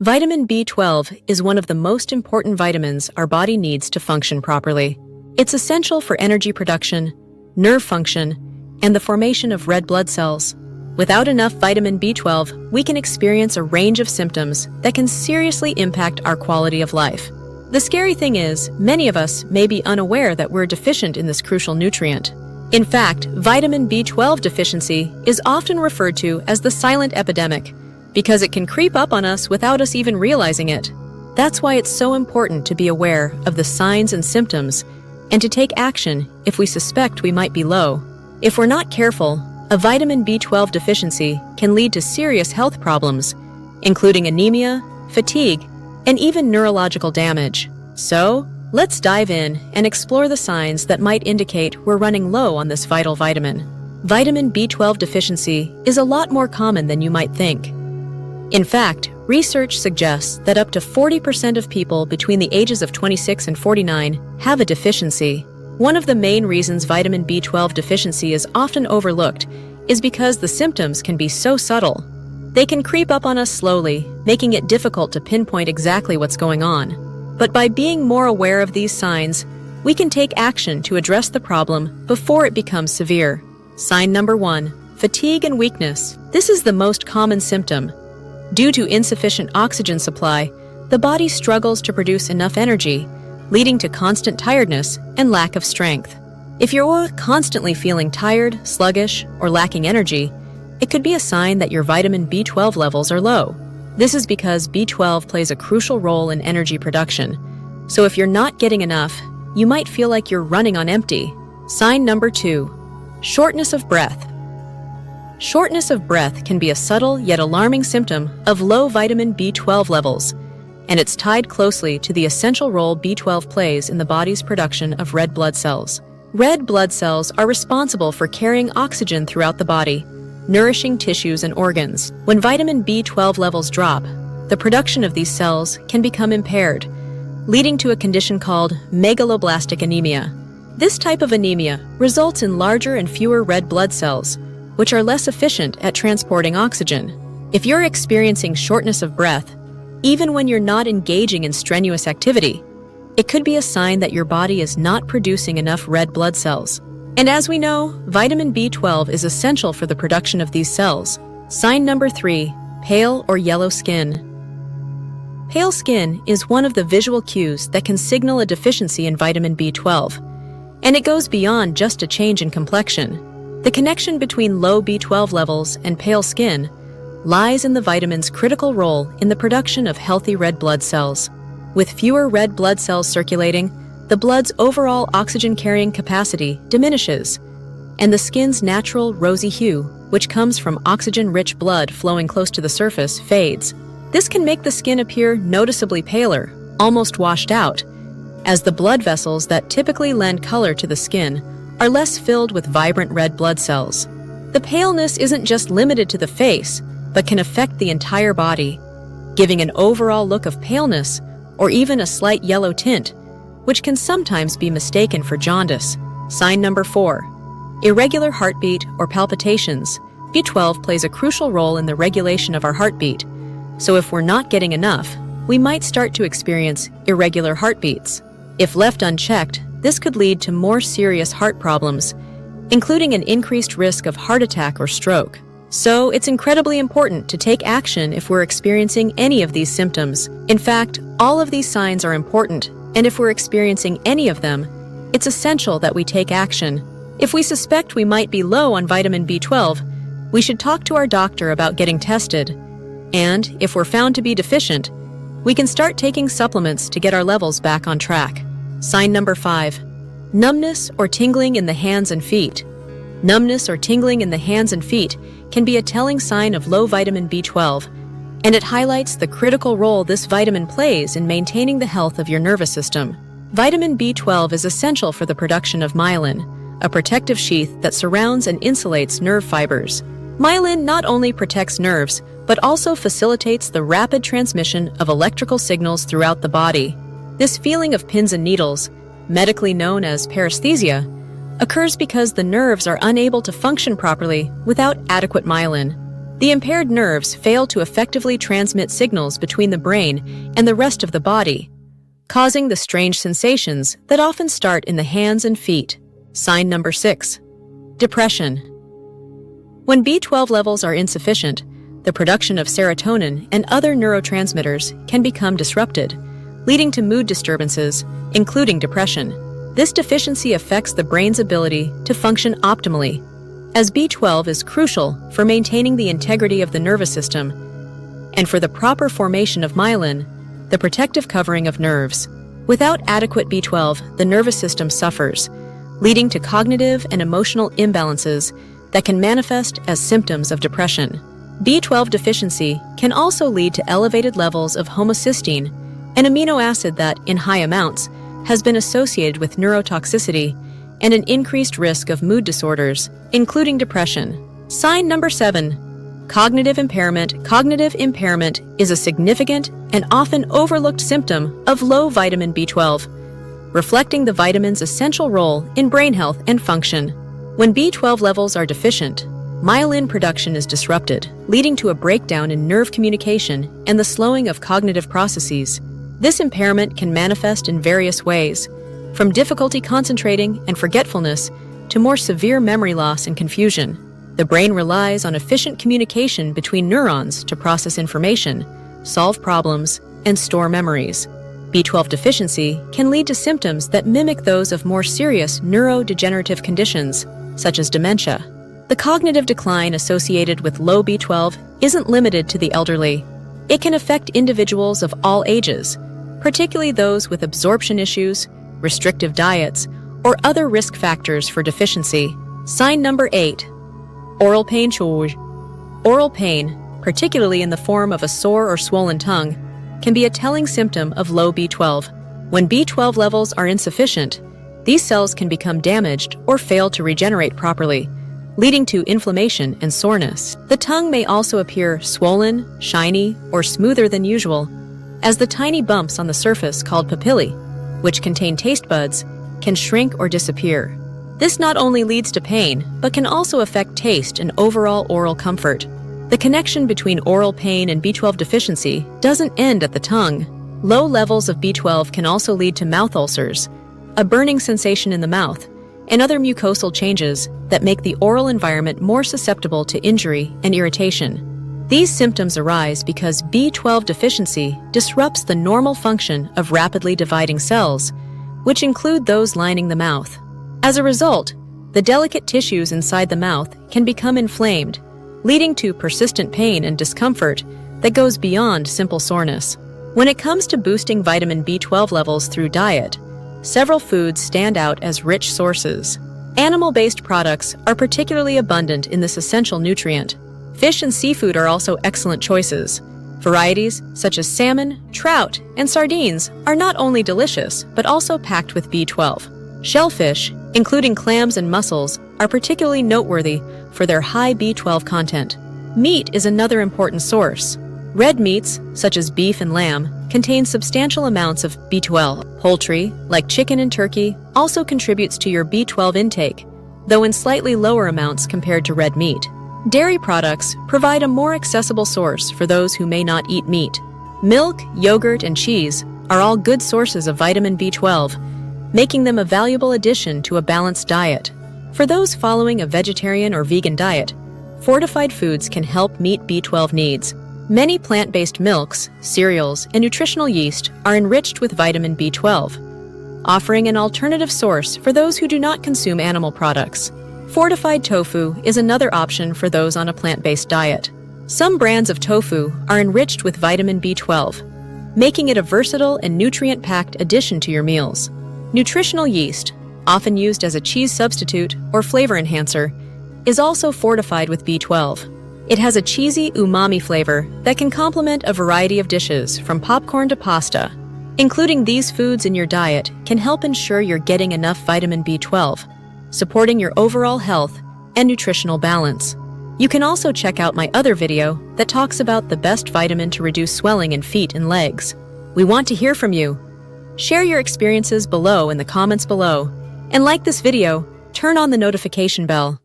Vitamin B12 is one of the most important vitamins our body needs to function properly. It's essential for energy production, nerve function, and the formation of red blood cells. Without enough vitamin B12, we can experience a range of symptoms that can seriously impact our quality of life. The scary thing is, many of us may be unaware that we're deficient in this crucial nutrient. In fact, vitamin B12 deficiency is often referred to as the silent epidemic, because it can creep up on us without us even realizing it. That's why it's so important to be aware of the signs and symptoms and to take action if we suspect we might be low. If we're not careful, a vitamin B12 deficiency can lead to serious health problems, including anemia, fatigue, and even neurological damage. So, let's dive in and explore the signs that might indicate we're running low on this vital vitamin. Vitamin B12 deficiency is a lot more common than you might think. In fact, research suggests that up to 40% of people between the ages of 26 and 49 have a deficiency. One of the main reasons vitamin B12 deficiency is often overlooked is because the symptoms can be so subtle. They can creep up on us slowly, making it difficult to pinpoint exactly what's going on. But by being more aware of these signs, we can take action to address the problem before it becomes severe. Sign number 1, fatigue and weakness. This is the most common symptom. Due to insufficient oxygen supply, the body struggles to produce enough energy, leading to constant tiredness and lack of strength. If you're constantly feeling tired, sluggish, or lacking energy, it could be a sign that your vitamin B12 levels are low. This is because B12 plays a crucial role in energy production. So if you're not getting enough, you might feel like you're running on empty. Sign number 2, shortness of breath. Shortness of breath can be a subtle yet alarming symptom of low vitamin B12 levels, and it's tied closely to the essential role B12 plays in the body's production of red blood cells. Red blood cells are responsible for carrying oxygen throughout the body, nourishing tissues and organs. When vitamin B12 levels drop, the production of these cells can become impaired, leading to a condition called megaloblastic anemia. This type of anemia results in larger and fewer red blood cells, which are less efficient at transporting oxygen. If you're experiencing shortness of breath, even when you're not engaging in strenuous activity, it could be a sign that your body is not producing enough red blood cells. And as we know, vitamin B12 is essential for the production of these cells. Sign number 3, pale or yellow skin. Pale skin is one of the visual cues that can signal a deficiency in vitamin B12, and it goes beyond just a change in complexion. The connection between low B12 levels and pale skin lies in the vitamin's critical role in the production of healthy red blood cells. With fewer red blood cells circulating, the blood's overall oxygen-carrying capacity diminishes, and the skin's natural rosy hue, which comes from oxygen-rich blood flowing close to the surface, fades. This can make the skin appear noticeably paler, almost washed out, as the blood vessels that typically lend color to the skin are less filled with vibrant red blood cells. The paleness isn't just limited to the face, but can affect the entire body, giving an overall look of paleness or even a slight yellow tint, which can sometimes be mistaken for jaundice. Sign number 4, irregular heartbeat or palpitations. B12 plays a crucial role in the regulation of our heartbeat, so if we're not getting enough, we might start to experience irregular heartbeats. If left unchecked, this could lead to more serious heart problems, including an increased risk of heart attack or stroke. So it's incredibly important to take action if we're experiencing any of these symptoms. In fact, all of these signs are important, and if we're experiencing any of them, it's essential that we take action. If we suspect we might be low on vitamin B12, we should talk to our doctor about getting tested. And if we're found to be deficient, we can start taking supplements to get our levels back on track. Sign number 5, numbness or tingling in the hands and feet. Numbness or tingling in the hands and feet can be a telling sign of low vitamin B12, and it highlights the critical role this vitamin plays in maintaining the health of your nervous system. Vitamin B12 is essential for the production of myelin, a protective sheath that surrounds and insulates nerve fibers. Myelin not only protects nerves, but also facilitates the rapid transmission of electrical signals throughout the body. This feeling of pins and needles, medically known as paresthesia, occurs because the nerves are unable to function properly without adequate myelin. The impaired nerves fail to effectively transmit signals between the brain and the rest of the body, causing the strange sensations that often start in the hands and feet. Sign number 6. Depression. When B12 levels are insufficient, the production of serotonin and other neurotransmitters can become disrupted, leading to mood disturbances, including depression. This deficiency affects the brain's ability to function optimally, as B12 is crucial for maintaining the integrity of the nervous system and for the proper formation of myelin, the protective covering of nerves. Without adequate B12, the nervous system suffers, leading to cognitive and emotional imbalances that can manifest as symptoms of depression. B12 deficiency can also lead to elevated levels of homocysteine, an amino acid that, in high amounts, has been associated with neurotoxicity and an increased risk of mood disorders, including depression. Sign number 7. Cognitive impairment. Cognitive impairment is a significant and often overlooked symptom of low vitamin B12, reflecting the vitamin's essential role in brain health and function. When B12 levels are deficient, myelin production is disrupted, leading to a breakdown in nerve communication and the slowing of cognitive processes. This impairment can manifest in various ways, from difficulty concentrating and forgetfulness to more severe memory loss and confusion. The brain relies on efficient communication between neurons to process information, solve problems, and store memories. B12 deficiency can lead to symptoms that mimic those of more serious neurodegenerative conditions, such as dementia. The cognitive decline associated with low B12 isn't limited to the elderly. It can affect individuals of all ages, particularly those with absorption issues, restrictive diets, or other risk factors for deficiency. Sign number 8. Oral pain. Oral pain, particularly in the form of a sore or swollen tongue, can be a telling symptom of low B12. When B12 levels are insufficient, these cells can become damaged or fail to regenerate properly, leading to inflammation and soreness. The tongue may also appear swollen, shiny, or smoother than usual, as the tiny bumps on the surface called papillae, which contain taste buds, can shrink or disappear. This not only leads to pain, but can also affect taste and overall oral comfort. The connection between oral pain and B12 deficiency doesn't end at the tongue. Low levels of B12 can also lead to mouth ulcers, a burning sensation in the mouth, and other mucosal changes that make the oral environment more susceptible to injury and irritation. These symptoms arise because B12 deficiency disrupts the normal function of rapidly dividing cells, which include those lining the mouth. As a result, the delicate tissues inside the mouth can become inflamed, leading to persistent pain and discomfort that goes beyond simple soreness. When it comes to boosting vitamin B12 levels through diet, several foods stand out as rich sources. Animal-based products are particularly abundant in this essential nutrient. Fish and seafood are also excellent choices. Varieties such as salmon, trout, and sardines are not only delicious, but also packed with B12. Shellfish, including clams and mussels, are particularly noteworthy for their high B12 content. Meat is another important source. Red meats, such as beef and lamb, contain substantial amounts of B12. Poultry, like chicken and turkey, also contributes to your B12 intake, though in slightly lower amounts compared to red meat. Dairy products provide a more accessible source for those who may not eat meat. Milk, yogurt, and cheese are all good sources of vitamin B12, making them a valuable addition to a balanced diet. For those following a vegetarian or vegan diet, fortified foods can help meet B12 needs. Many plant-based milks, cereals, and nutritional yeast are enriched with vitamin B12, offering an alternative source for those who do not consume animal products. Fortified tofu is another option for those on a plant-based diet. Some brands of tofu are enriched with vitamin B12, making it a versatile and nutrient-packed addition to your meals. Nutritional yeast, often used as a cheese substitute or flavor enhancer, is also fortified with B12. It has a cheesy umami flavor that can complement a variety of dishes, from popcorn to pasta. Including these foods in your diet can help ensure you're getting enough vitamin B12, supporting your overall health and nutritional balance. You can also check out my other video that talks about the best vitamin to reduce swelling in feet and legs. We want to hear from you. Share your experiences below in the comments below, and like this video, turn on the notification bell.